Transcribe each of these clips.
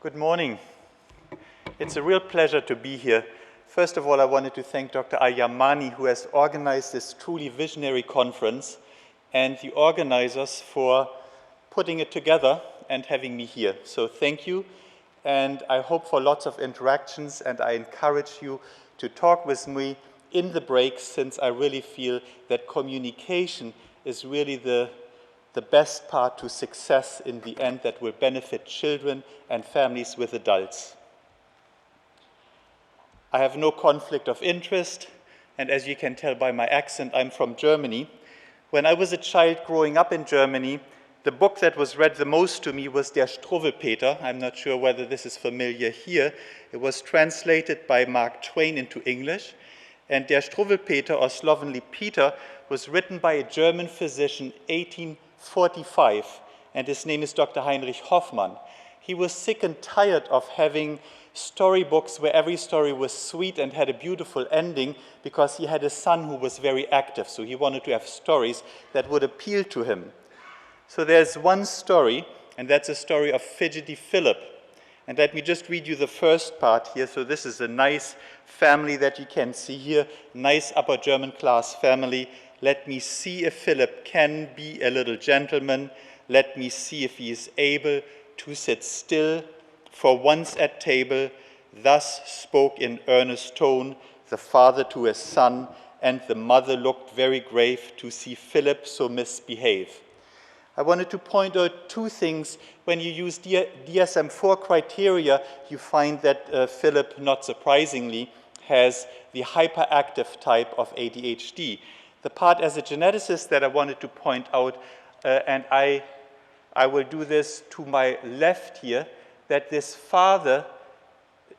Good morning. It's a real pleasure to be here. First of all, I wanted to thank Dr. Ayamani, who has organized this truly visionary conference, and the organizers for putting it together and having me here. So thank you, and I hope for lots of interactions, and I encourage you to talk with me in the breaks, since I really feel that communication is really the best part to success in the end that will benefit children and families with adults. I have no conflict of interest, and as you can tell by my accent, I'm from Germany. When I was a child growing up in Germany, the book that was read the most to me was Der Struwwelpeter. I'm not sure whether this is familiar here. It was translated by Mark Twain into English, and Der Struwwelpeter, or Slovenly Peter, was written by a German physician 1845, and his name is Dr. Heinrich Hoffmann. He was sick and tired of having storybooks where every story was sweet and had a beautiful ending, because he had a son who was very active, so he wanted to have stories that would appeal to him. So there's one story, and that's a story of Fidgety Philip. And let me just read you the first part here. So this is a nice family that you can see here, nice upper German class family. Let me see if Philip can be a little gentleman. Let me see if he is able to sit still for once at table. Thus spoke in earnest tone the father to his son, and the mother looked very grave to see Philip so misbehave. I wanted to point out two things. When you use DSM-4 criteria, you find that Philip, not surprisingly, has the hyperactive type of ADHD. The part as a geneticist that I wanted to point out, and I will do this to my left here, that this father,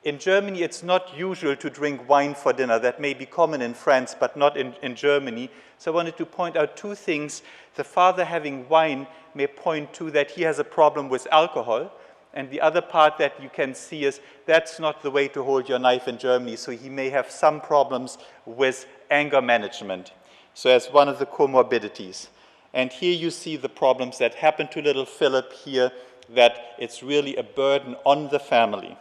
in Germany it's not usual to drink wine for dinner. That may be common in France, but not in Germany. So I wanted to point out two things. The father having wine may point to that he has a problem with alcohol, and the other part that you can see is that's not the way to hold your knife in Germany, so he may have some problems with anger management. So as one of the comorbidities. And here you see the problems that happen to little Philip here, that it's really a burden on the family.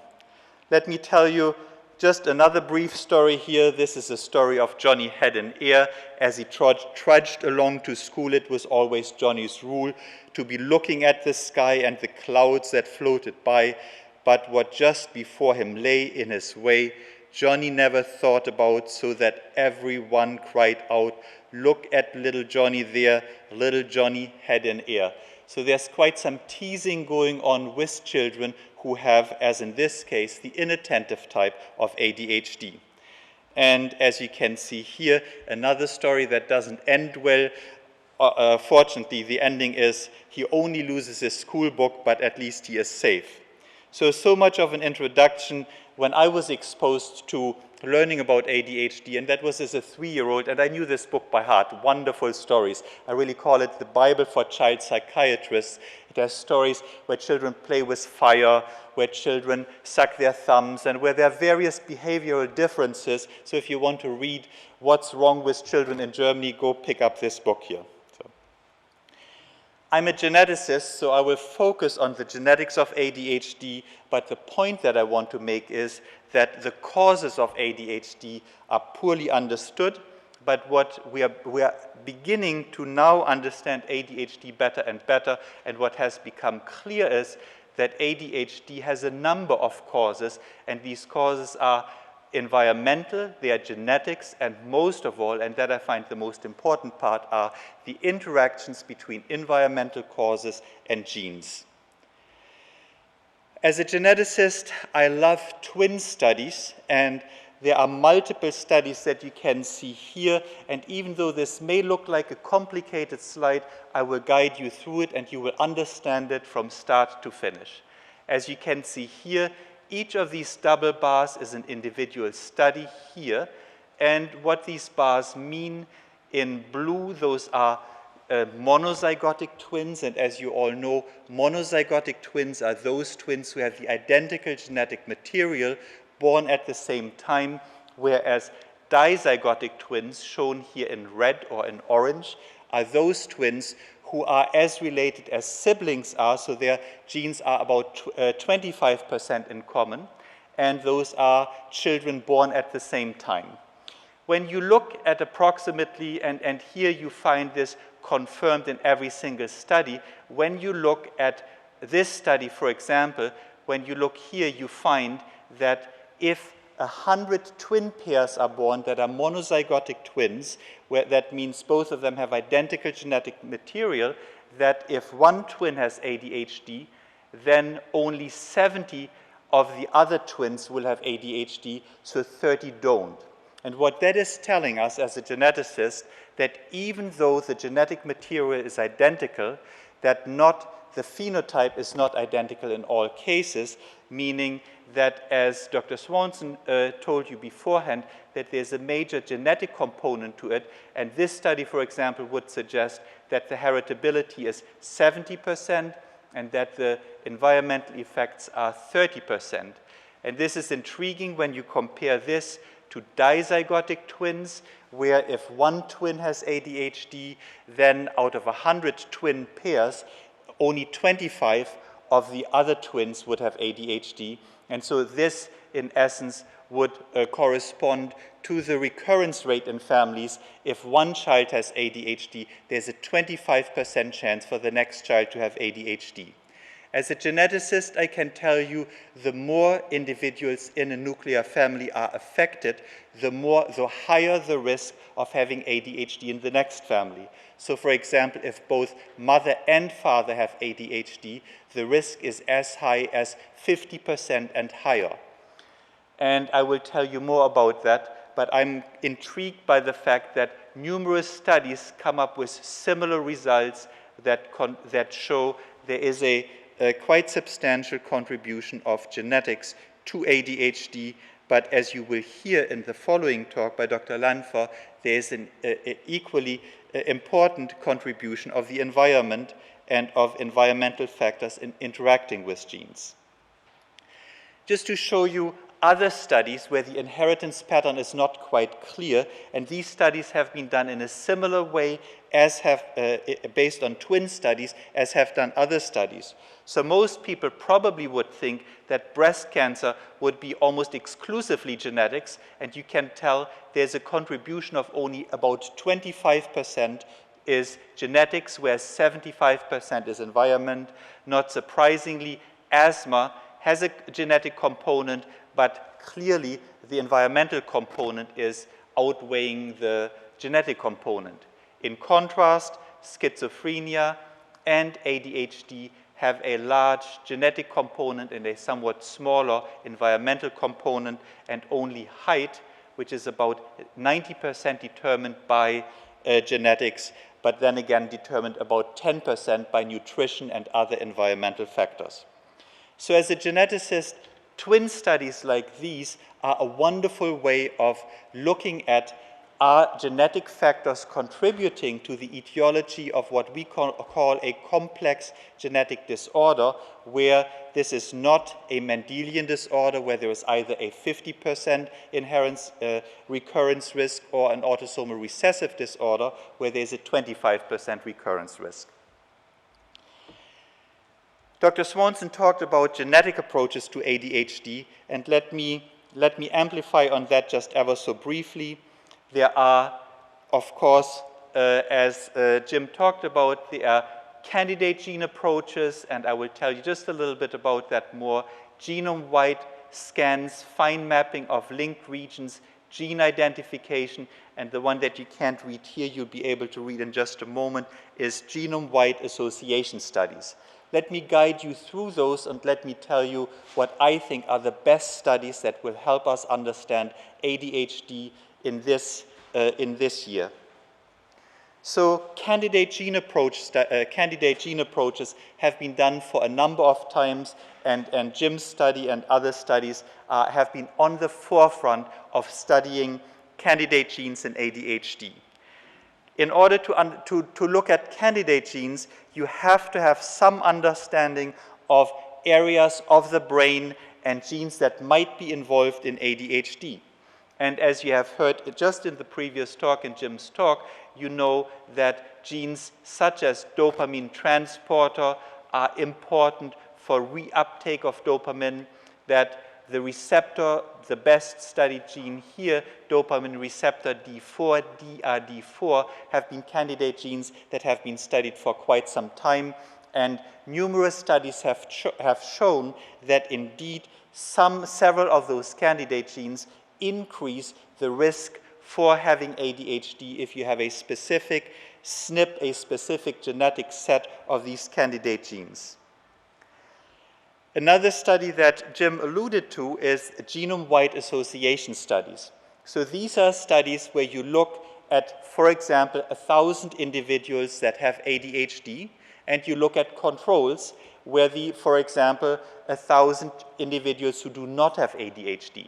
Let me tell you just another brief story here. This is a story of Johnny Head in Air. As he trudged along to school, it was always Johnny's rule to be looking at the sky and the clouds that floated by, but what just before him lay in his way, Johnny never thought about, so that everyone cried out, "Look at little Johnny there, little Johnny Head in Air." So there's quite some teasing going on with children who have, as in this case, the inattentive type of ADHD. And as you can see here, another story that doesn't end well. Fortunately, the ending is he only loses his school book, but at least he is safe. So much of an introduction. When I was exposed to learning about ADHD, and that was as a 3-year-old, and I knew this book by heart, wonderful stories. I really call it the Bible for child psychiatrists. It has stories where children play with fire, where children suck their thumbs, and where there are various behavioral differences. So if you want to read what's wrong with children in Germany, go pick up this book here. I'm a geneticist, so I will focus on the genetics of ADHD, but the point that I want to make is that the causes of ADHD are poorly understood, but what we are beginning to now understand ADHD better and better, and what has become clear is that ADHD has a number of causes, and these causes are environmental, they are genetics, and most of all, and that I find the most important part, are the interactions between environmental causes and genes. As a geneticist, I love twin studies, and there are multiple studies that you can see here, and even though this may look like a complicated slide, I will guide you through it and you will understand it from start to finish. As you can see here, each of these double bars is an individual study here, and what these bars mean in blue, those are monozygotic twins, and as you all know, monozygotic twins are those twins who have the identical genetic material born at the same time, whereas dizygotic twins, shown here in red or in orange, are those twins who are as related as siblings are, so their genes are about 25% in common, and those are children born at the same time. When you look at approximately, and here you find this confirmed in every single study, when you look at this study, for example, when you look here, you find that if 100 twin pairs are born that are monozygotic twins, where that means both of them have identical genetic material, that if one twin has ADHD, then only 70 of the other twins will have ADHD, so 30 don't. And what that is telling us as a geneticist, that even though the genetic material is identical, that the phenotype is not identical in all cases, meaning that, as Dr. Swanson told you beforehand, that there's a major genetic component to it, and this study, for example, would suggest that the heritability is 70% and that the environmental effects are 30%. And this is intriguing when you compare this to dizygotic twins, where if one twin has ADHD, then out of 100 twin pairs, only 25 of the other twins would have ADHD. And so this, in essence, would correspond to the recurrence rate in families. If one child has ADHD, there's a 25% chance for the next child to have ADHD. As a geneticist, I can tell you the more individuals in a nuclear family are affected, the higher the risk of having ADHD in the next family. So, for example, if both mother and father have ADHD, the risk is as high as 50% and higher. And I will tell you more about that, but I'm intrigued by the fact that numerous studies come up with similar results that show there is a quite substantial contribution of genetics to ADHD, but as you will hear in the following talk by Dr. Lanfer, there is an equally important contribution of the environment and of environmental factors in interacting with genes. Just to show you other studies where the inheritance pattern is not quite clear, and these studies have been done in a similar way as have, based on twin studies, as have done other studies. So most people probably would think that breast cancer would be almost exclusively genetics, and you can tell there's a contribution of only about 25% is genetics, whereas 75% is environment. Not surprisingly, asthma has a genetic component, but clearly the environmental component is outweighing the genetic component. In contrast, schizophrenia and ADHD have a large genetic component and a somewhat smaller environmental component, and only height, which is about 90% determined by genetics, but then again determined about 10% by nutrition and other environmental factors. So as a geneticist, twin studies like these are a wonderful way of looking at are genetic factors contributing to the etiology of what we call a complex genetic disorder, where this is not a Mendelian disorder, where there is either a 50% inherent recurrence risk or an autosomal recessive disorder, where there's a 25% recurrence risk. Dr. Swanson talked about genetic approaches to ADHD, and let me amplify on that just ever so briefly. There are, of course, as Jim talked about, there are candidate gene approaches, and I will tell you just a little bit about that more. Genome-wide scans, fine mapping of linked regions, gene identification, and the one that you can't read here, you'll be able to read in just a moment, is genome-wide association studies. Let me guide you through those, and let me tell you what I think are the best studies that will help us understand ADHD in this year. So candidate gene approaches have been done for a number of times, and Jim's study and other studies have been on the forefront of studying candidate genes in ADHD. In order to look at candidate genes, you have to have some understanding of areas of the brain and genes that might be involved in ADHD. And as you have heard just in the previous talk, in Jim's talk, you know that genes such as dopamine transporter are important for reuptake of dopamine, that the receptor, the best studied gene here, dopamine receptor D4, DRD4, have been candidate genes that have been studied for quite some time, and numerous studies have shown that indeed several of those candidate genes increase the risk for having ADHD if you have a specific SNP, a specific genetic set of these candidate genes. Another study that Jim alluded to is genome-wide association studies. So these are studies where you look at, for example, 1,000 individuals that have ADHD, and you look at controls where for example, 1,000 individuals who do not have ADHD.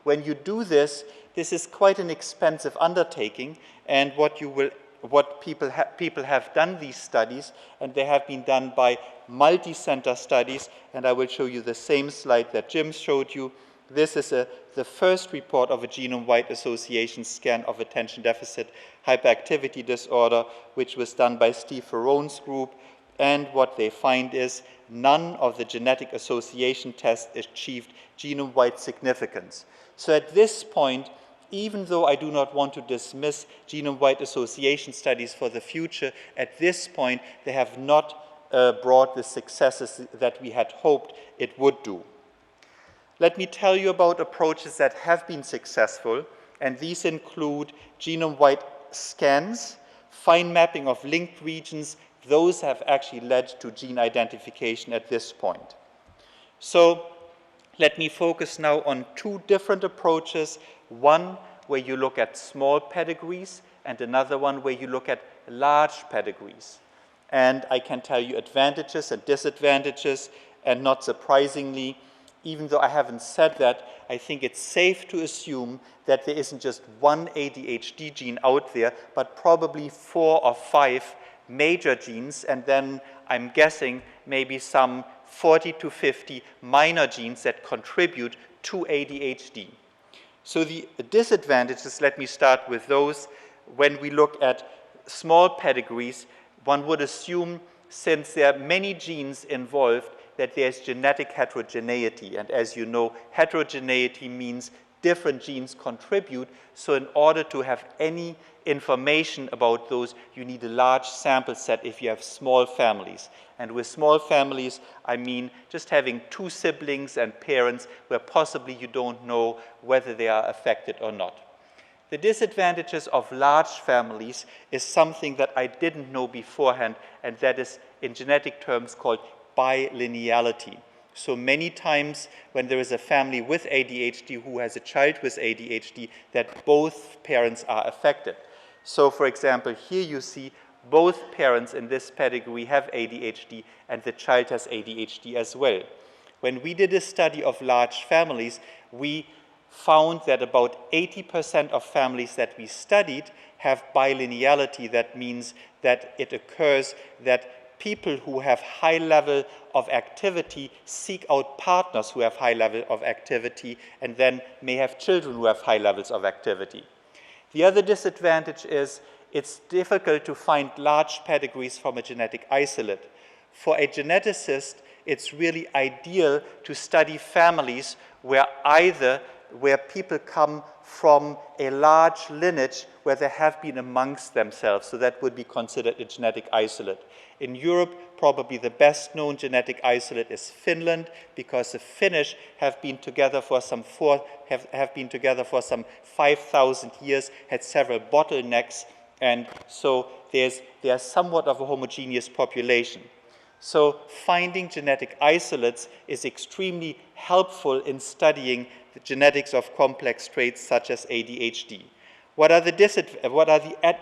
When you do this, this is quite an expensive undertaking, and what people have done these studies, and they have been done by multi-center studies, and I will show you the same slide that Jim showed you. This is the first report of a genome-wide association scan of attention deficit hyperactivity disorder, which was done by Steve Ferrone's group, and what they find is none of the genetic association tests achieved genome-wide significance. So at this point, even though I do not want to dismiss genome-wide association studies for the future, at this point they have not brought the successes that we had hoped it would do. Let me tell you about approaches that have been successful, and these include genome-wide scans, fine mapping of linked regions. Those have actually led to gene identification at this point. So let me focus now on two different approaches, one where you look at small pedigrees and another one where you look at large pedigrees. And I can tell you advantages and disadvantages, and not surprisingly, even though I haven't said that, I think it's safe to assume that there isn't just one ADHD gene out there, but probably 4 or 5 major genes, and then I'm guessing maybe some 40 to 50 minor genes that contribute to ADHD. So the disadvantages, let me start with those. When we look at small pedigrees, one would assume, since there are many genes involved, that there's genetic heterogeneity. And as you know, heterogeneity means different genes contribute. So in order to have any information about those, you need a large sample set if you have small families. And with small families, I mean just having 2 siblings and parents where possibly you don't know whether they are affected or not. The disadvantages of large families is something that I didn't know beforehand, and that is in genetic terms called bilineality. So many times when there is a family with ADHD who has a child with ADHD, that both parents are affected. So for example, here you see both parents in this pedigree have ADHD, and the child has ADHD as well. When we did a study of large families, we found that about 80% of families that we studied have bilineality. That means that it occurs that people who have high level of activity seek out partners who have high level of activity, and then may have children who have high levels of activity. The other disadvantage is it's difficult to find large pedigrees from a genetic isolate. For a geneticist, it's really ideal to study families where people come from a large lineage where they have been amongst themselves. So that would be considered a genetic isolate. In Europe, probably the best known genetic isolate is Finland, because the Finnish have been together for some 5,000 years, had several bottlenecks, and so there's somewhat of a homogeneous population. So finding genetic isolates is extremely helpful in studying the genetics of complex traits such as ADHD. What are the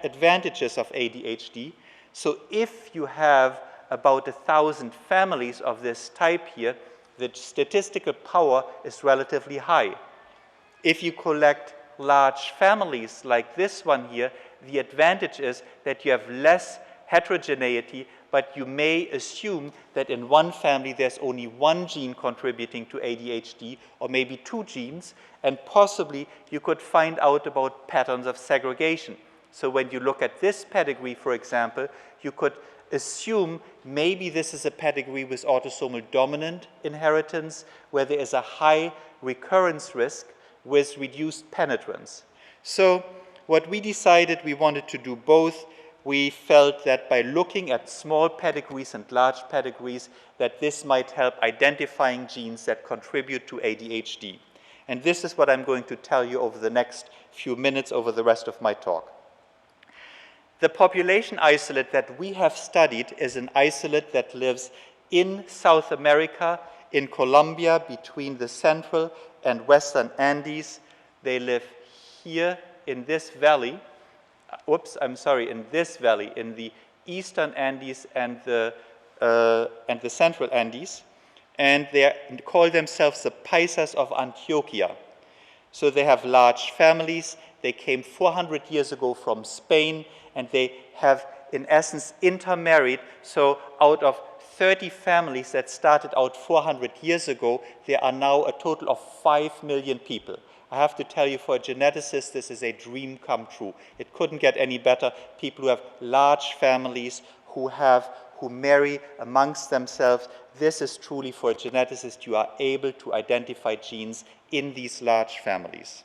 advantages of ADHD? So if you have about 1,000 families of this type here, the statistical power is relatively high. If you collect large families like this one here, the advantage is that you have less heterogeneity, but you may assume that in one family there's only one gene contributing to ADHD, or maybe 2 genes, and possibly you could find out about patterns of segregation. So when you look at this pedigree, for example, you could assume maybe this is a pedigree with autosomal dominant inheritance, where there is a high recurrence risk with reduced penetrance. So what we decided, we wanted to do both. We felt that by looking at small pedigrees and large pedigrees, that this might help identifying genes that contribute to ADHD. And this is what I'm going to tell you over the next few minutes, over the rest of my talk. The population isolate that we have studied is an isolate that lives in South America, in Colombia, between the central and western Andes. They live here in this valley, in this valley, in the eastern Andes and the central Andes, and they call themselves the Paisas of Antioquia. So they have large families. They came 400 years ago from Spain, and they have, in essence, intermarried. So out of 30 families that started out 400 years ago, there are now a total of 5 million people. I have to tell you, for a geneticist, this is a dream come true. It couldn't get any better. People who have large families, who marry amongst themselves. This is truly, for a geneticist, you are able to identify genes in these large families.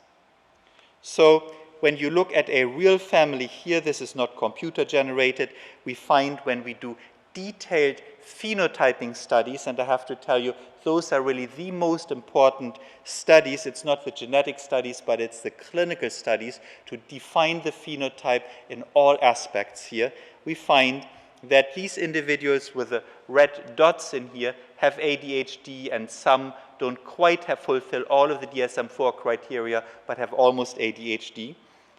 So when you look at a real family here, this is not computer generated, we find when we do detailed phenotyping studies, and I have to tell you, those are really the most important studies. It's not the genetic studies, but it's the clinical studies to define the phenotype in all aspects here. We find that these individuals with the red dots in here have ADHD, and some don't quite fulfill all of the DSM-4 criteria, but have almost ADHD.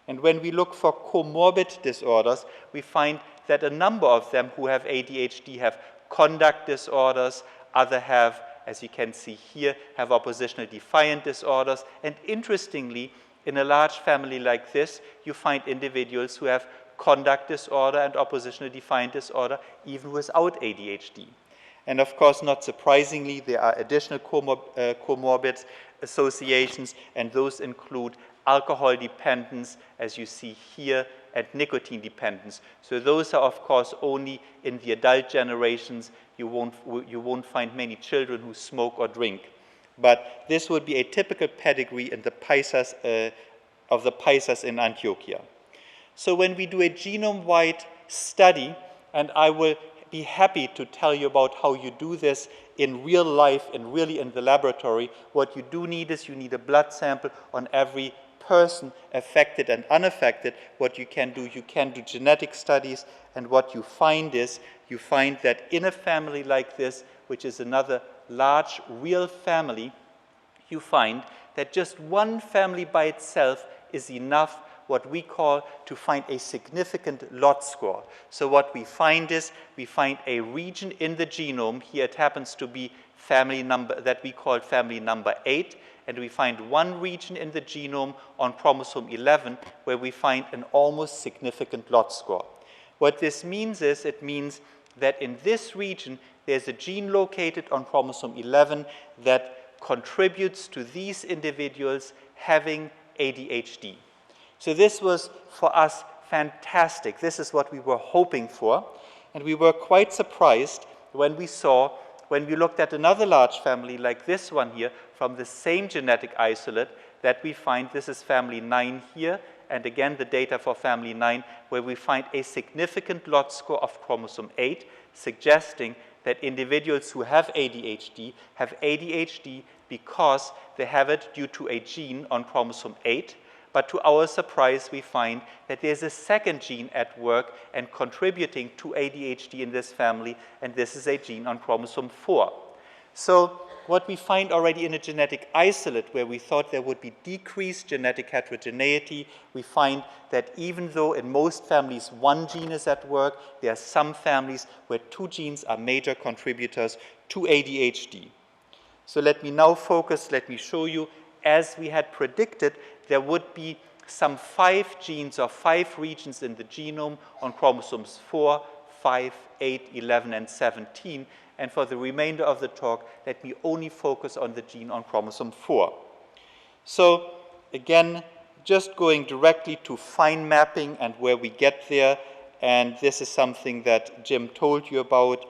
And when we look for comorbid disorders, we find that a number of them who have ADHD have conduct disorders, others have, as you can see here, have oppositional defiant disorders. And interestingly, in a large family like this, you find individuals who have conduct disorder and oppositional defiant disorder even without ADHD. And of course, not surprisingly, there are additional comorbid associations, and those include alcohol dependence, as you see here, and nicotine dependence. So those are, of course, only in the adult generations. You won't find many children who smoke or drink. But this would be a typical pedigree in the Paisas, of the Paisas in Antioquia. So when we do a genome-wide study, and I will be happy to tell you about how you do this in real life and really in the laboratory, what you do need is you need a blood sample on every person, affected and unaffected. What you can do genetic studies, and what you find is, you find that in a family like this, which is another large real family, you find that just one family by itself is enough, what we call, to find a significant lot score. So what we find is, we find a region in the genome, here it happens to be family number, that we call family number 8, and we find one region in the genome on chromosome 11 where we find an almost significant lot score. What this means is, it means that in this region there's a gene located on chromosome 11 that contributes to these individuals having ADHD. So this was, for us, fantastic. This is what we were hoping for, and we were quite surprised when we looked at another large family like this one here from the same genetic isolate, that we find this is family 9 here, and again the data for family 9, where we find a significant lot score of chromosome 8, suggesting that individuals who have ADHD because they have it due to a gene on chromosome 8. But to our surprise, we find that there's a second gene at work and contributing to ADHD in this family, and this is a gene on chromosome 4. So what we find already in a genetic isolate, where we thought there would be decreased genetic heterogeneity, we find that even though in most families one gene is at work, there are some families where 2 genes are major contributors to ADHD. So let me now focus, let me show you, as we had predicted, there would be some 5 genes or 5 regions in the genome on chromosomes 4, 5, 8, 11, and 17. And for the remainder of the talk, let me only focus on the gene on chromosome 4. So again, just going directly to fine mapping and where we get there, and this is something that Jim told you about.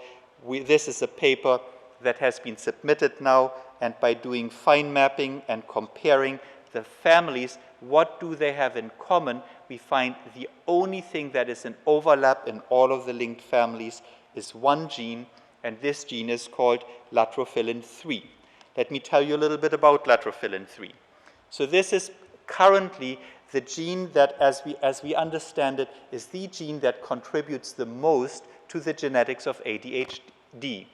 This is a paper that has been submitted now, and by doing fine mapping and comparing the families, what do they have in common, we find the only thing that is an overlap in all of the linked families is one gene, and this gene is called latrophilin 3. Let me tell you a little bit about latrophilin 3. So this is currently the gene that, as we understand it, is the gene that contributes the most to the genetics of ADHD.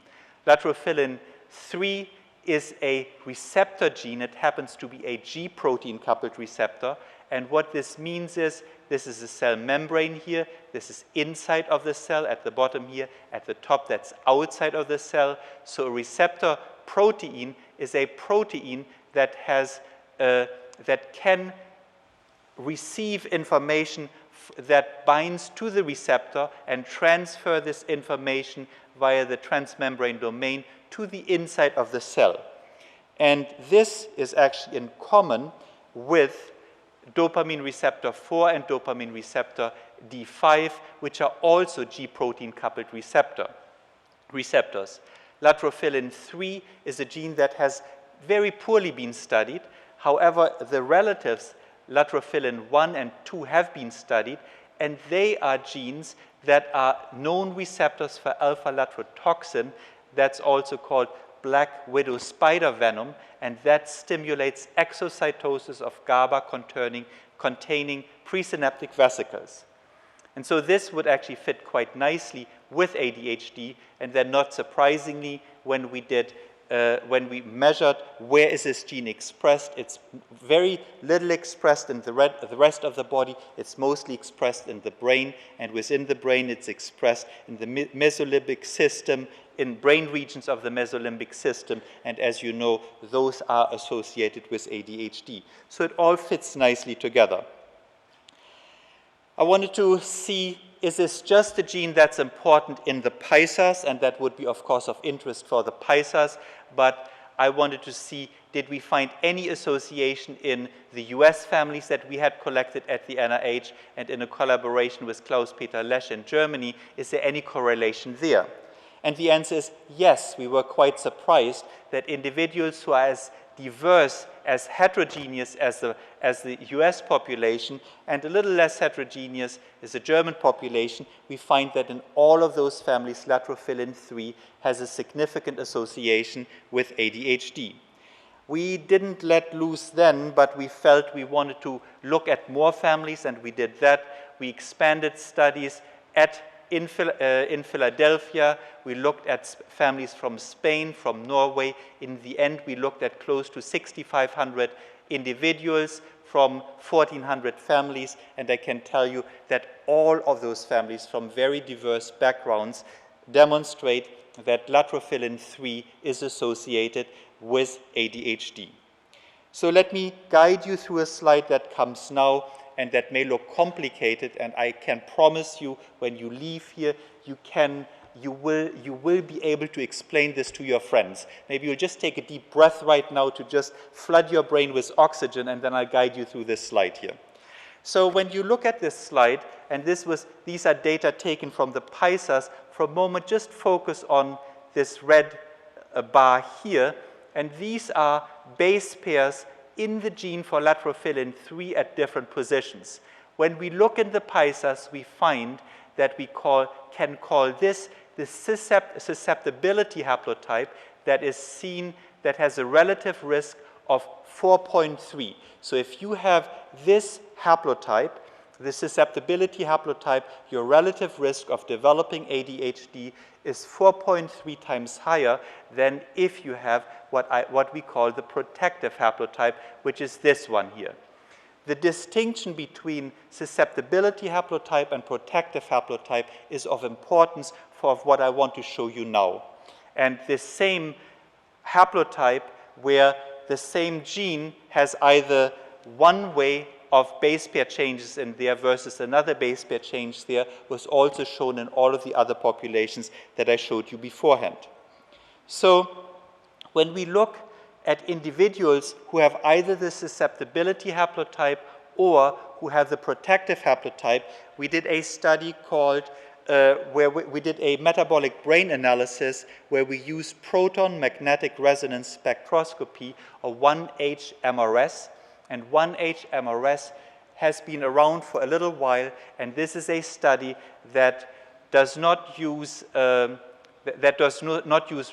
Latrophilin 3 is a receptor gene. It happens to be a G protein coupled receptor. And what this means is, this is a cell membrane here. This is inside of the cell at the bottom here. At the top, that's outside of the cell. So a receptor protein is a protein that that can receive information that binds to the receptor and transfer this information via the transmembrane domain to the inside of the cell. And this is actually in common with dopamine receptor 4 and dopamine receptor D5, which are also G protein coupled receptors. Latrophilin 3 is a gene that has very poorly been studied. However, the relatives latrophilin 1 and 2 have been studied, and they are genes that are known receptors for alpha-latrotoxin. That's also called black widow spider venom, and that stimulates exocytosis of GABA containing presynaptic vesicles. And so this would actually fit quite nicely with ADHD, and then not surprisingly, when we measured where is this gene expressed, it's very little expressed in the rest of the body. It's mostly expressed in the brain, and within the brain it's expressed in the mesolimbic system, in brain regions of the mesolimbic system, and as you know, those are associated with ADHD. So it all fits nicely together. I wanted to see, is this just a gene that's important in the pisas, and that would be, of course, of interest for the pisas, but I wanted to see, did we find any association in the US families that we had collected at the NIH, and in a collaboration with Klaus-Peter Lesch in Germany, is there any correlation there? And the answer is yes. We were quite surprised that individuals who are as diverse, as heterogeneous as the US population, and a little less heterogeneous as the German population, we find that in all of those families, latrophilin 3 has a significant association with ADHD. We didn't let loose then, but we felt we wanted to look at more families, and we did that. We expanded studies in Philadelphia. We looked at families from Spain, from Norway. In the end, we looked at close to 6,500 individuals from 1,400 families, and I can tell you that all of those families from very diverse backgrounds demonstrate that latrophilin 3 is associated with ADHD. So let me guide you through a slide that comes now, and that may look complicated, and I can promise you when you leave here, you will be able to explain this to your friends. Maybe you'll just take a deep breath right now to just flood your brain with oxygen, and then I'll guide you through this slide here. So when you look at this slide, and these are data taken from the pisas, for a moment just focus on this red bar here, and these are base pairs in the gene for latrophilin 3 at different positions. When we look in the pisas, we find that we can call this the susceptibility haplotype that is seen, that has a relative risk of 4.3. So if you have this haplotype, the susceptibility haplotype, your relative risk of developing ADHD is 4.3 times higher than if you have what we call the protective haplotype, which is this one here. The distinction between susceptibility haplotype and protective haplotype is of importance for what I want to show you now. And this same haplotype, where the same gene has either one way of base pair changes in there versus another base pair change there, was also shown in all of the other populations that I showed you beforehand. So when we look at individuals who have either the susceptibility haplotype or who have the protective haplotype. We did a study called where we did a metabolic brain analysis where we used proton magnetic resonance spectroscopy, or 1H-MRS. And 1H-MRS has been around for a little while, and this is a study that does not use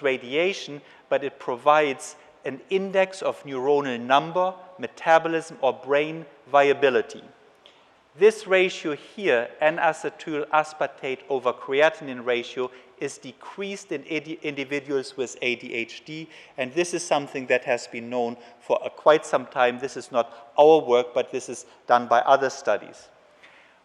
radiation, but it provides an index of neuronal number, metabolism, or brain viability. This ratio here, N-acetyl aspartate over creatinine ratio, is decreased in individuals with ADHD, and this is something that has been known for quite some time. This is not our work, but this is done by other studies.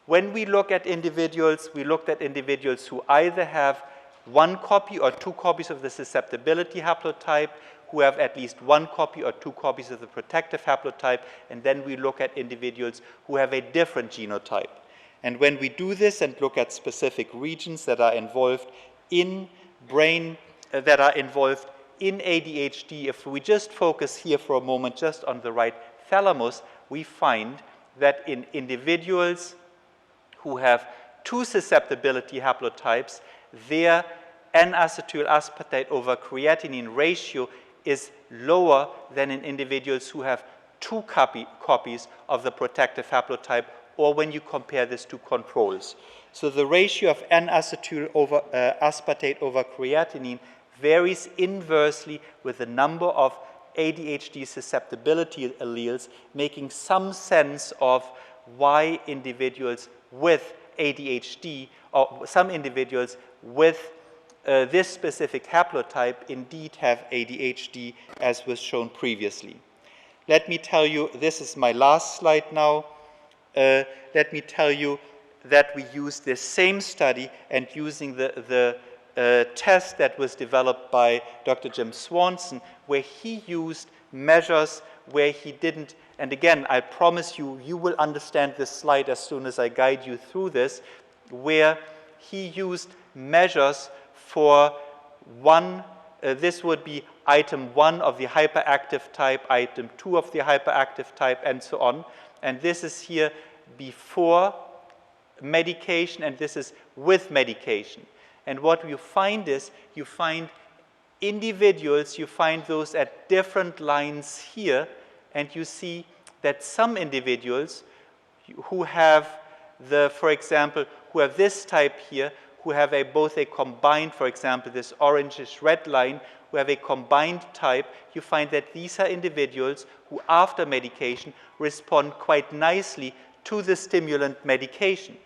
When we look at individuals, we looked at individuals who either have 1 copy or 2 copies of the susceptibility haplotype, who have at least 1 copy or 2 copies of the protective haplotype, and then we look at individuals who have a different genotype. And when we do this and look at specific regions that are involved in brain, that are involved in ADHD, if we just focus here for a moment just on the right thalamus, we find that in individuals who have 2 susceptibility haplotypes, their N-acetyl aspartate over creatinine ratio is lower than in individuals who have 2 copies of the protective haplotype, or when you compare this to controls. So the ratio of N-acetyl aspartate over creatinine varies inversely with the number of ADHD susceptibility alleles, making some sense of why individuals with ADHD, or some individuals with this specific haplotype indeed have ADHD, as was shown previously. Let me tell you, this is my last slide now. Let me tell you that we used this same study, and using the test that was developed by Dr. Jim Swanson, where he used measures where he didn't, and again, I promise you, you will understand this slide as soon as I guide you through this, where he used measures for this would be item 1 of the hyperactive type, item 2 of the hyperactive type, and so on. And this is here before medication, and this is with medication. And what you find is, you find individuals, you find those at different lines here, and you see that some individuals who have for example, who have this type here, who have both a combined, for example, this orangish red line, who have a combined type, you find that these are individuals who, after medication, respond quite nicely to the stimulant medication.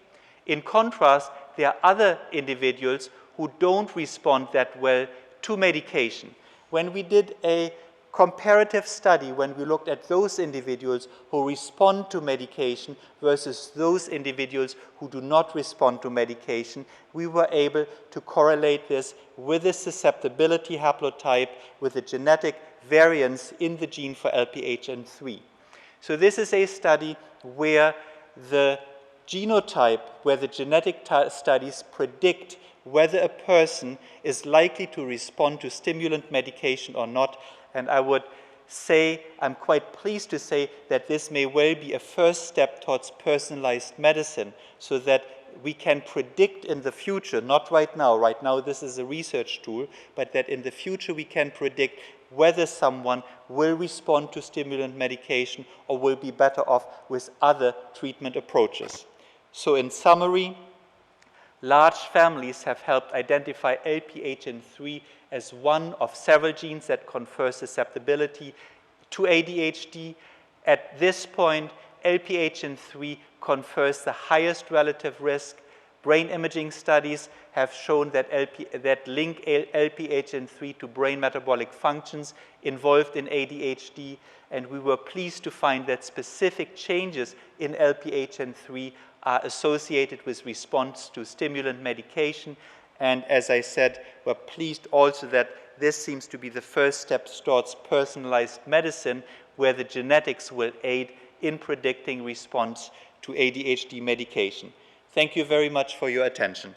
In contrast, there are other individuals who don't respond that well to medication. When we did a comparative study, when we looked at those individuals who respond to medication versus those individuals who do not respond to medication, we were able to correlate this with the susceptibility haplotype, with the genetic variance in the gene for LPHN3. So this is a study where the genotype, where the genetic studies predict whether a person is likely to respond to stimulant medication or not. And I would say, I'm quite pleased to say that this may well be a first step towards personalized medicine, so that we can predict in the future, not right now this is a research tool, but that in the future we can predict whether someone will respond to stimulant medication or will be better off with other treatment approaches. So in summary, large families have helped identify LPHN3 as one of several genes that confer susceptibility to ADHD. At this point, LPHN3 confers the highest relative risk. Brain imaging studies have shown that link LPHN3 to brain metabolic functions involved in ADHD, and we were pleased to find that specific changes in LPHN3 are associated with response to stimulant medication. And as I said, we're pleased also that this seems to be the first step towards personalized medicine, where the genetics will aid in predicting response to ADHD medication. Thank you very much for your attention.